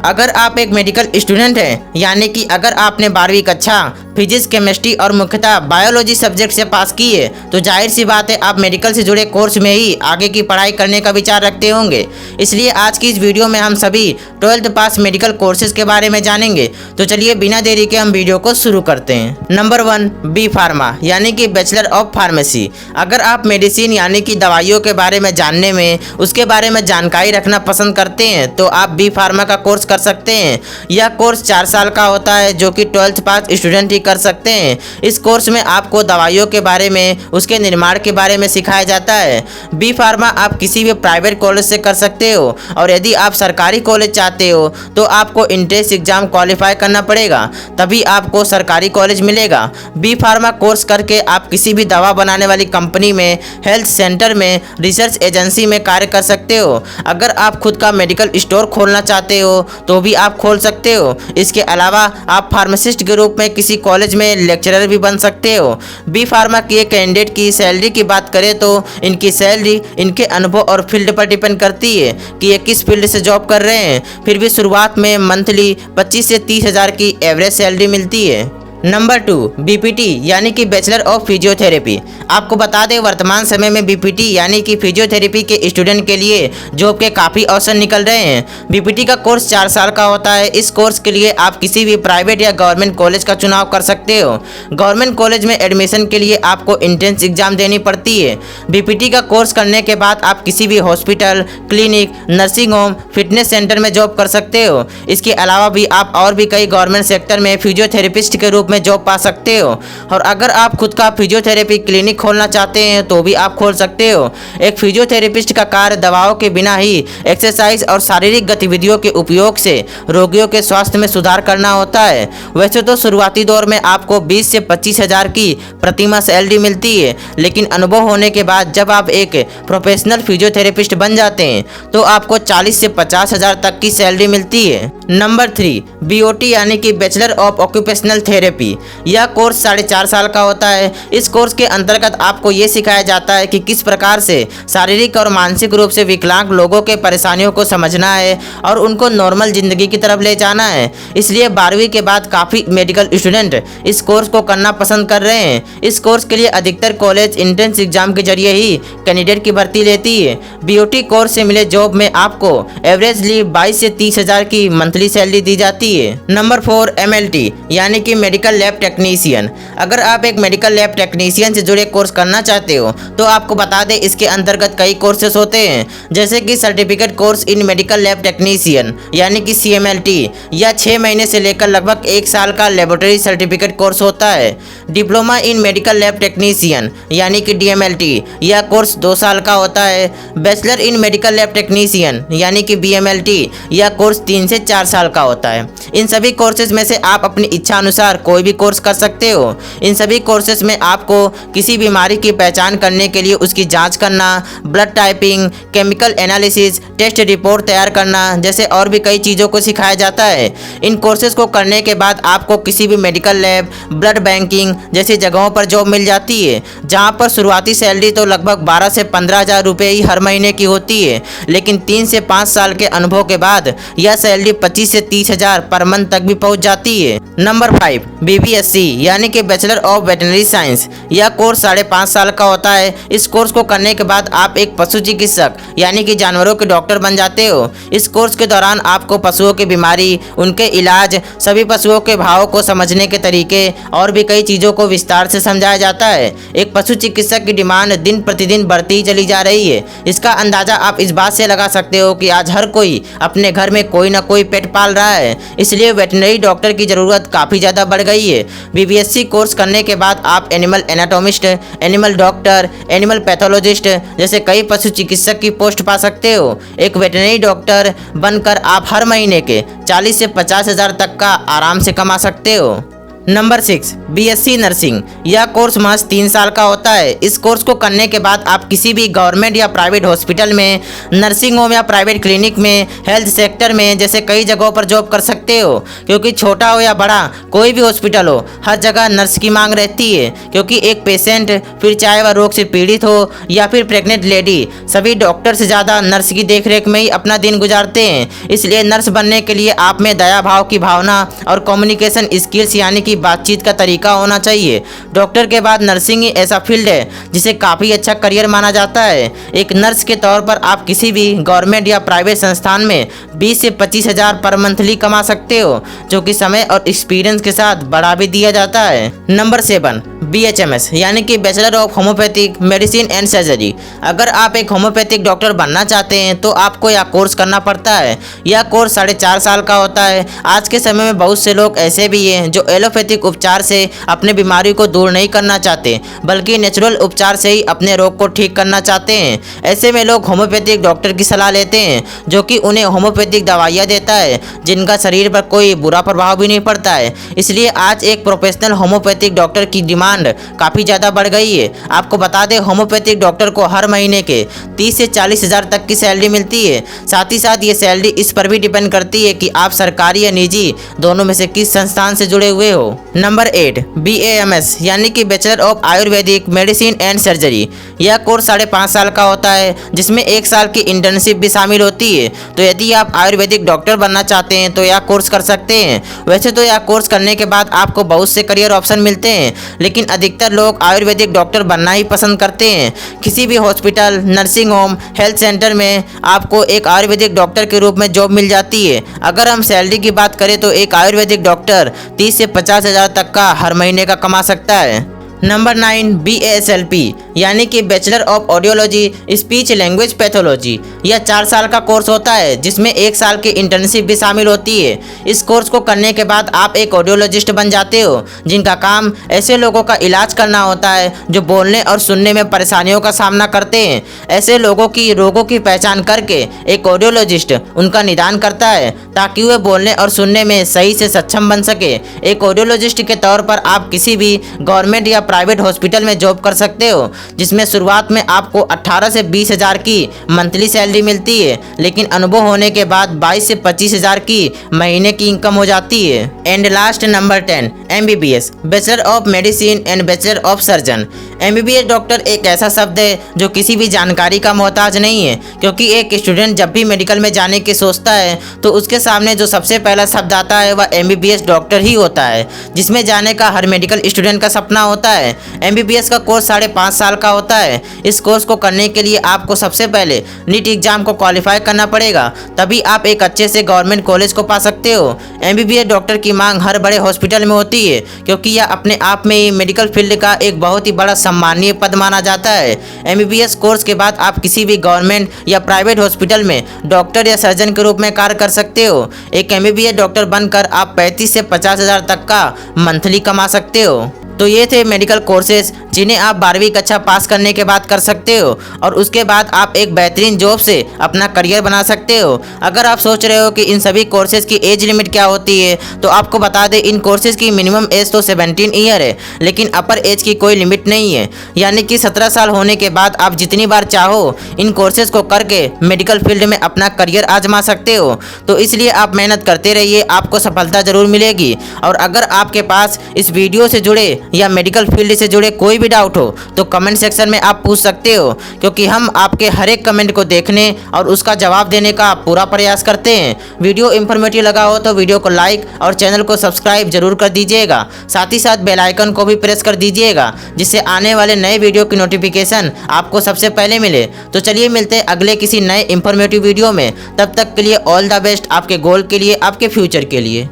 अगर आप एक मेडिकल स्टूडेंट हैं, यानी कि अगर आपने 12वीं कक्षा फिजिक्स, केमिस्ट्री और मुख्यतः बायोलॉजी सब्जेक्ट से पास की है, तो जाहिर सी बात है आप मेडिकल से जुड़े कोर्स में ही आगे की पढ़ाई करने का विचार रखते होंगे। इसलिए आज की इस वीडियो में हम सभी 12th पास मेडिकल कोर्सेज के बारे में जानेंगे। तो चलिए बिना देरी के हम वीडियो को शुरू करते हैं। नंबर 1, बी फार्मा यानी कि बैचलर ऑफ फार्मेसी। अगर आप मेडिसिन यानी कि दवाइयों के बारे में जानने में, उसके बारे में जानकारी रखना पसंद करते हैं तो आप बी फार्मा का कोर्स कर सकते हैं। यह कोर्स 4 साल का होता है जो कि 12th पास स्टूडेंट ही कर सकते हैं। इस कोर्स में आपको दवाइयों के बारे में, उसके निर्माण के बारे में सिखाया जाता है। बी फार्मा आप किसी भी प्राइवेट कॉलेज से कर सकते हो और यदि आप सरकारी कॉलेज चाहते हो तो आपको एंट्रेंस एग्जाम क्वालिफाई करना पड़ेगा, तभी आपको सरकारी कॉलेज मिलेगा। बी फार्मा कोर्स करके आप किसी भी दवा बनाने वाली कंपनी में, हेल्थ सेंटर में, रिसर्च एजेंसी में कार्य कर सकते हो। अगर आप खुद का मेडिकल स्टोर खोलना चाहते हो तो भी आप खोल सकते हो। इसके अलावा आप फार्मासिस्ट के रूप में किसी कॉलेज में लेक्चरर भी बन सकते हो। बी फार्मा के कैंडिडेट की सैलरी की बात करें तो इनकी सैलरी इनके अनुभव और फील्ड पर डिपेंड करती है कि ये किस फील्ड से जॉब कर रहे हैं। फिर भी शुरुआत में मंथली 25 से 30 हज़ार की एवरेज सैलरी मिलती है। नंबर 2, बीपीटी यानी कि बैचलर ऑफ फिजियोथेरेपी। आपको बता दें वर्तमान समय में बीपीटी यानी कि फिजियोथेरेपी के स्टूडेंट के लिए जॉब के काफ़ी अवसर निकल रहे हैं। बीपीटी का कोर्स 4 साल का होता है। इस कोर्स के लिए आप किसी भी प्राइवेट या गवर्नमेंट कॉलेज का चुनाव कर सकते हो। गवर्नमेंट कॉलेज में एडमिशन के लिए आपको एंट्रेंस एग्जाम देनी पड़ती है। बीपीटी का कोर्स करने के बाद आप किसी भी hospital, clinic, nursing home, fitness centre में जॉब कर सकते हो। इसके अलावा भी आप और भी कई गवर्नमेंट सेक्टर में फिजियोथेरेपिस्ट के रूप में जॉब पा सकते हो। और अगर आप खुद का फिजियोथेरेपी क्लिनिक खोलना चाहते हैं तो भी आप खोल सकते हो। एक फिजियोथेरेपिस्ट का कार्य दवाओं के बिना ही एक्सरसाइज और शारीरिक गतिविधियों के उपयोग से रोगियों के स्वास्थ्य में सुधार करना होता है। वैसे तो शुरुआती दौर में आपको 20 से 25 हज़ार की प्रतिमाह सैलरी मिलती है, लेकिन अनुभव होने के बाद जब आप एक प्रोफेशनल फिजियोथेरेपिस्ट बन जाते हैं तो आपको 40 से 50 हज़ार तक की सैलरी मिलती है। नंबर 3, बीओटी यानी कि बैचलर ऑफ ऑक्यूपेशनल थेरेपी। यह कोर्स 4.5 साल का होता है। इस कोर्स के अंतर्गत आपको ये सिखाया जाता है कि किस प्रकार से शारीरिक और मानसिक रूप से विकलांग लोगों के परेशानियों को समझना है और उनको नॉर्मल जिंदगी की तरफ ले जाना है। इसलिए 12वीं के बाद काफ़ी मेडिकल स्टूडेंट इस कोर्स को करना पसंद कर रहे हैं। इस कोर्स के लिए अधिकतर कॉलेज एंट्रेंस एग्जाम के जरिए ही कैंडिडेट की भर्ती लेती है। बीओटी कोर्स से मिले जॉब में आपको एवरेजली 22 से 30 हज़ार की मंथली सैलरी दी जाती है। नंबर 4, एमएलटी यानी कि मेडिकल लैब टेक्नीशियन। अगर आप एक मेडिकल लैब टेक्नीशियन से जुड़े कोर्स करना चाहते हो तो आपको बता दें इसके अंतर्गत कई कोर्सेस होते हैं, जैसे कि certificate course in medical lab technician यानी कि CMLT। यह 6 महीने से लेकर लगभग 1 साल का लेबोरेटरी सर्टिफिकेट कोर्स होता है। Diploma in medical lab technician यानी कि DMLT, यह कोर्स 2 साल का होता है। Bachelor in medical lab technician यानी कि BMLT, यह कोर्स 3 से 4 साल का होता है। इन सभी कोर्सेज में से आप अपनी इच्छा अनुसार कोई भी कोर्स कर सकते हो। इन सभी कोर्सेज में आपको किसी बीमारी की पहचान करने के लिए उसकी जांच करना, blood typing, chemical analysis, test report तैयार करना जैसे और भी कई चीज़ों को सिखाया जाता है। इन कोर्सेज को करने के बाद आपको किसी भी मेडिकल लैब, ब्लड बैंकिंग जैसी जगहों पर जॉब मिल जाती है, जहां पर शुरुआती सैलरी तो लगभग 12 से 15 हज़ार रुपये ही हर महीने की होती है, लेकिन 3 से 5 साल के अनुभव के बाद यह सैलरी 25 से 30 हज़ार पर मंथ तक भी पहुंच जाती है। नंबर 5, BBSc यानी कि बैचलर ऑफ वेटनरी साइंस। यह कोर्स 5.5 साल का होता है। इस कोर्स को करने के बाद आप एक पशु चिकित्सक यानी कि जानवरों के डॉक्टर बन जाते हो। इस कोर्स के दौरान आपको पशुओं की बीमारी, उनके इलाज, सभी पशुओं के भावों को समझने के तरीके और भी कई चीज़ों को विस्तार से समझाया जाता है। एक पशु चिकित्सक की डिमांड दिन प्रतिदिन बढ़ती ही चली जा रही है। इसका अंदाज़ा आप इस बात से लगा सकते हो कि आज हर कोई अपने घर में कोई ना कोई पेट पाल रहा है, इसलिए वेटनरी डॉक्टर की ज़रूरत काफ़ी ज़्यादा बढ़ गई है। BBSc कोर्स करने के बाद आप animal anatomist, animal doctor, animal pathologist जैसे कई पशु चिकित्सक की पोस्ट पा सकते हो। एक वेटनरी डॉक्टर बनकर आप हर महीने के 40 से 50 हज़ार तक का आराम से कमा सकते हो। Number 6, BSc nursing. यह कोर्स महज 3 साल का होता है। इस कोर्स को करने के बाद आप किसी भी गवर्नमेंट या प्राइवेट हॉस्पिटल में, नर्सिंग होम या प्राइवेट क्लिनिक में, हेल्थ सेक्टर में जैसे कई जगहों पर जॉब कर सकते हो। क्योंकि छोटा हो या बड़ा कोई भी हॉस्पिटल हो, हर जगह नर्स की मांग रहती है। क्योंकि एक पेशेंट, फिर चाहे वह रोग से पीड़ित हो या फिर प्रेग्नेंट लेडी, सभी डॉक्टर से ज़्यादा नर्स की देखरेख में ही अपना दिन गुजारते हैं। इसलिए नर्स बनने के लिए आप में दया भाव की भावना और कम्युनिकेशन स्किल्स यानी कि बातचीत का तरीका होना चाहिए। डॉक्टर के बाद नर्सिंग ही ऐसा फील्ड है जिसे काफ़ी अच्छा करियर माना जाता है। एक नर्स के तौर पर आप किसी भी गवर्नमेंट या प्राइवेट संस्थान में 20 से 25 हज़ार पर मंथली कमा सकते हो, जो कि समय और एक्सपीरियंस के साथ बढ़ा भी दिया जाता है। नंबर 7, BHMS यानी कि bachelor of homeopathic medicine and surgery. अगर आप एक होम्योपैथिक डॉक्टर बनना चाहते हैं तो आपको यह कोर्स करना पड़ता है। यह कोर्स 4.5 साल का होता है। आज के समय में बहुत से लोग ऐसे भी हैं जो एलोपैथिक उपचार से अपने बीमारी को दूर नहीं करना चाहते, बल्कि नेचुरल उपचार से ही अपने रोग को ठीक करना चाहते हैं। ऐसे में लोग होम्योपैथिक डॉक्टर की सलाह लेते हैं, जो कि उन्हें होम्योपैथिक दवाइयाँ देता है जिनका शरीर पर कोई बुरा प्रभाव भी नहीं पड़ता है। इसलिए आज एक प्रोफेशनल होम्योपैथिक डॉक्टर की डिमांड काफ़ी ज़्यादा बढ़ गई है। आपको बता दें, होम्योपैथिक डॉक्टर को हर महीने के 30 से 40 हज़ार तक की सैलरी मिलती है। साथ ही साथ ये सैलरी इस पर भी डिपेंड करती है कि आप सरकारी या निजी दोनों में से किस संस्थान से जुड़े हुए हो। नंबर 8, BAMS यानी कि bachelor of Ayurvedic medicine and surgery. यह कोर्स 5.5 साल का होता है, जिसमें 1 साल की इंटर्नशिप भी शामिल होती है। तो यदि आप आयुर्वेदिक डॉक्टर बनना चाहते हैं तो यह कोर्स कर सकते हैं। वैसे तो यह कोर्स करने के बाद आपको बहुत से करियर ऑप्शन मिलते हैं, लेकिन अधिकतर लोग आयुर्वेदिक डॉक्टर बनना ही पसंद करते हैं। किसी भी hospital, nursing home, health centre में आपको एक आयुर्वेदिक डॉक्टर के रूप में जॉब मिल जाती है। अगर हम सैलरी की बात करें तो एक आयुर्वेदिक डॉक्टर 30 से 50 हज़ार तक का हर महीने का कमा सकता है। नंबर 9, BASLP यानी कि bachelor of audiology speech language pathology. यह 4 साल का कोर्स होता है, जिसमें 1 साल की इंटर्नशिप भी शामिल होती है। इस कोर्स को करने के बाद आप एक ऑडियोलॉजिस्ट बन जाते हो, जिनका काम ऐसे लोगों का इलाज करना होता है जो बोलने और सुनने में परेशानियों का सामना करते हैं। ऐसे लोगों की रोगों की पहचान करके एक ऑडियोलॉजिस्ट उनका निदान करता है, ताकि वे बोलने और सुनने में सही से सक्षम बन सके। एक ऑडियोलॉजिस्ट के तौर पर आप किसी भी गवर्नमेंट या प्राइवेट हॉस्पिटल में जॉब कर सकते हो, जिसमें शुरुआत में आपको 18 से 20 हज़ार की मंथली सैलरी मिलती है, लेकिन अनुभव होने के बाद 22 से 25 हज़ार की महीने की इनकम हो जाती है। And last number 10, MBBS bachelor of medicine and bachelor of surgeon. MBBS doctor एक ऐसा शब्द है जो किसी भी जानकारी का मोहताज नहीं है, क्योंकि एक स्टूडेंट जब भी मेडिकल में जाने की सोचता है तो उसके सामने जो सबसे पहला शब्द आता है वह MBBS डॉक्टर ही होता है, जिसमें जाने का हर मेडिकल स्टूडेंट का सपना होता है। MBBS का कोर्स 5.5 साल का होता है। इस कोर्स को करने के लिए आपको सबसे पहले नीट एग्जाम को क्वालिफाई करना पड़ेगा, तभी आप एक अच्छे से गवर्नमेंट कॉलेज को पा सकते हो। MBBS डॉक्टर की मांग हर बड़े हॉस्पिटल में होती है, क्योंकि यह अपने आप में ही मेडिकल फील्ड का एक बहुत ही बड़ा सम्मानीय पद माना जाता है। MBBS कोर्स के बाद आप किसी भी गवर्नमेंट या प्राइवेट हॉस्पिटल में डॉक्टर या सर्जन के रूप में कार्य कर सकते हो। एक MBBS डॉक्टर बनकर आप 35 से 50 हज़ार तक का मंथली कमा सकते हो। तो ये थे मेडिकल कोर्सेज जिन्हें आप 12वीं कक्षा पास करने के बाद कर सकते हो, और उसके बाद आप एक बेहतरीन जॉब से अपना करियर बना सकते हो। अगर आप सोच रहे हो कि इन सभी कोर्सेज की एज लिमिट क्या होती है, तो आपको बता दें, इन कोर्सेज की मिनिमम एज तो 17 ईयर है, लेकिन अपर एज की कोई लिमिट नहीं है। यानी कि 17 साल होने के बाद आप जितनी बार चाहो इन कोर्सेज को करके मेडिकल फील्ड में अपना करियर आजमा सकते हो। तो इसलिए आप मेहनत करते रहिए, आपको सफलता जरूर मिलेगी। और अगर आपके पास इस वीडियो से जुड़े या मेडिकल फील्ड से जुड़े कोई भी डाउट हो तो कमेंट सेक्शन में आप पूछ सकते हो, क्योंकि हम आपके हर एक कमेंट को देखने और उसका जवाब देने का पूरा प्रयास करते हैं। वीडियो इंफॉर्मेटिव लगा हो तो वीडियो को लाइक और चैनल को सब्सक्राइब जरूर कर दीजिएगा। साथ ही साथ बेल आइकन को भी प्रेस कर दीजिएगा, जिससे आने वाले नए वीडियो की नोटिफिकेशन आपको सबसे पहले मिले। तो चलिए मिलते हैं अगले किसी नए इंफॉर्मेटिव वीडियो में। तब तक के लिए ऑल द बेस्ट आपके गोल के लिए, आपके फ्यूचर के लिए।